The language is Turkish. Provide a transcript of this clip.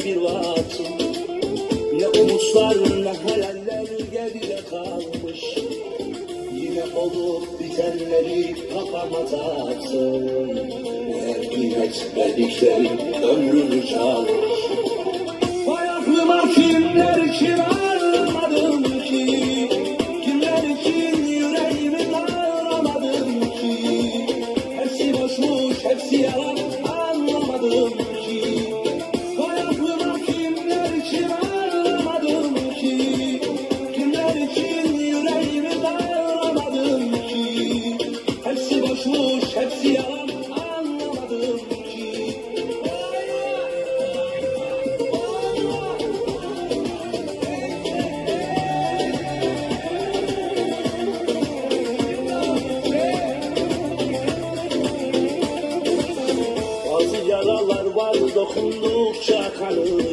teşkilatı. Ne umutlar ne hayaller geride kalmış. Yine olup bitenleri kafama taktım. Meğer kıymet verdiklerim ömrünü çalmış. Vay aklıma kimler kiralamadım ki, kimler için yüreğimi darlamadım ki. Hepsi boşmuş, hepsi yalan, anlamadım ki. Vay aklıma kimler kiralamadım ki, kimler için yüreğimi darlamadım ki. Hepsi boşmuş, hepsi yalan, anlamadım ki. Bazı yaralar var dokundukça kanır.